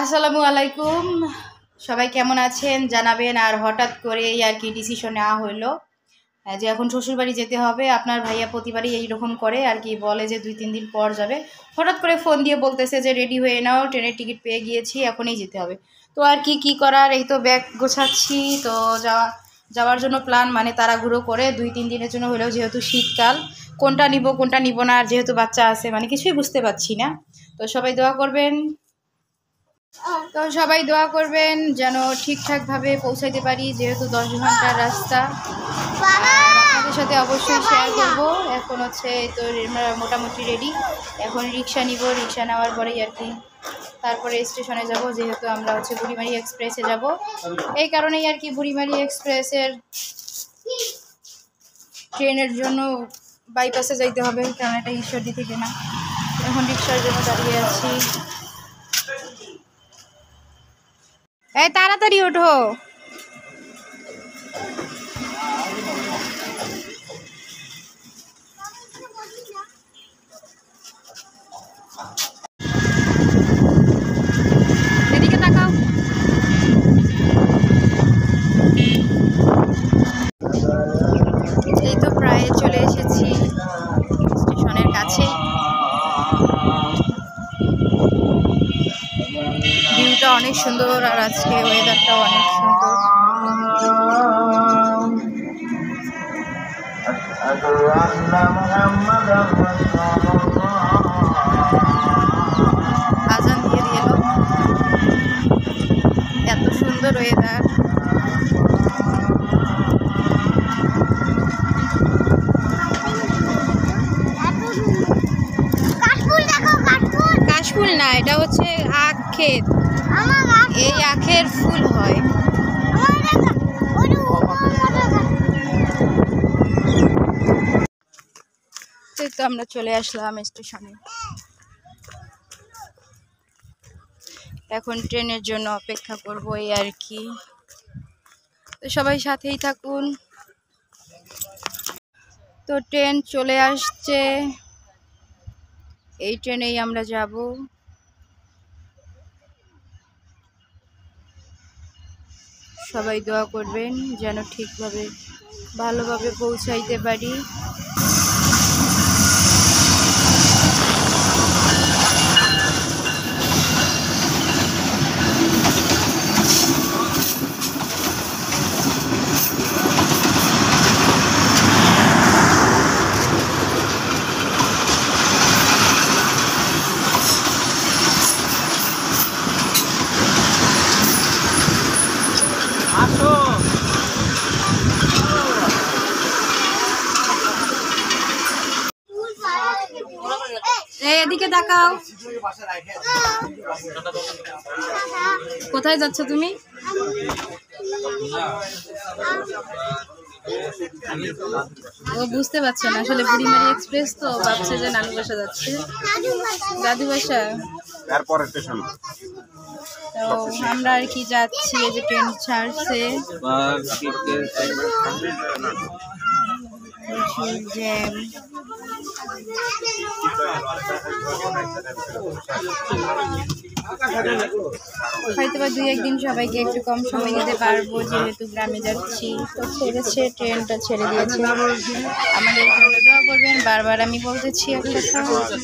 আসসালামু আলাইকুম। সবাই কেমন আছেন জানাবেন। আর হঠাৎ করে আর কি ডিসিশন নেওয়া হলো যে এখন শ্বশুরবাড়ি যেতে হবে। আপনার ভাইয়া প্রতিবারই এইরকম করে আর কি, বলে যে 2-3 দিন পর যাবে। হঠাৎ করে ফোন দিয়ে বলতেছে যে রেডি হয়ে নাও, ট্রেনের টিকিট পেয়ে গিয়েছি, এখনই যেতে হবে। তো আর কি করার, এই তো ব্যাগ গোছাচ্ছি। তো যাওয়ার জন্য প্ল্যান, মানে তাড়াহুড়ো করে 2-3 দিনের জন্য হলেও, যেহেতু শীতকাল, কোনটা নিব না। আর যেহেতু বাচ্চা আছে, মানে কিছুই বুঝতে পারছি না। তো সবাই দোয়া করবেন যেন ঠিকঠাকভাবে পৌঁছাইতে পারি, যেহেতু 10 ঘন্টার রাস্তা। আপনাদের সাথে অবশ্যই শেয়ার করব। এখন হচ্ছে তো মোটামুটি রেডি। এখন রিক্সা নিব, রিক্সা নেওয়ার পরেই আর কি তারপরে স্টেশনে যাব, যেহেতু আমরা হচ্ছে বুড়িমারি এক্সপ্রেসে যাব। এই কারণেই আর কি বুড়িমারি এক্সপ্রেসের ট্রেনের জন্য বাইপাসে যাইতে হবে, কারণ এটা ঈশ্বরদী থেকে না। এখন রিক্সার জন্য দাঁড়িয়ে আছি। এই তাড়াতাড়ি ওঠো। এদিকে তাকাও। এই তো প্রায় চলে এসেছি স্টেশনের কাছে। ভিউটা অনেক সুন্দর, আর আজকে ওয়েদারটাও অনেক সুন্দর। আজান দিয়ে দিল, এত সুন্দর ওয়েদার। কাশফুল না, এটা হচ্ছে আখ ক্ষেত। এই আখের ফুল হয়। তো আমরা চলে আসলাম স্টেশনে। এখন ট্রেনের জন্য অপেক্ষা করবো, এই আর কি। তো সবাই সাথেই থাকুন। তো ট্রেন চলে আসছে, এই ট্রেনেই আমরা যাব। সবাই দোয়া করবেন যেন ঠিকভাবে ভালোভাবে পৌঁছাইতে পারি। এদিকে তাকাও। কোথায় যাচ্ছ তুমি? ও বুঝতে পারছে না আসলে, বুড়িমারি এক্সপ্রেস তো ভাবছে যে নানু বাসা যাচ্ছে, দাদু বাসা। তো আমরা আর কি যাচ্ছি, এই যে ট্রেন ছাড়ছে। জ্যাম। হয়তো বা 2-1 দিন সবাইকে একটু কম সময় দিতে পারবো, যেহেতু গ্রামে যাচ্ছি। তো ছেড়েছে, ট্রেনটা ছেড়ে দিয়েছে। আমাদের জন্য দোয়া করবেন, বারবার আমি বলতেছি একটা কথা।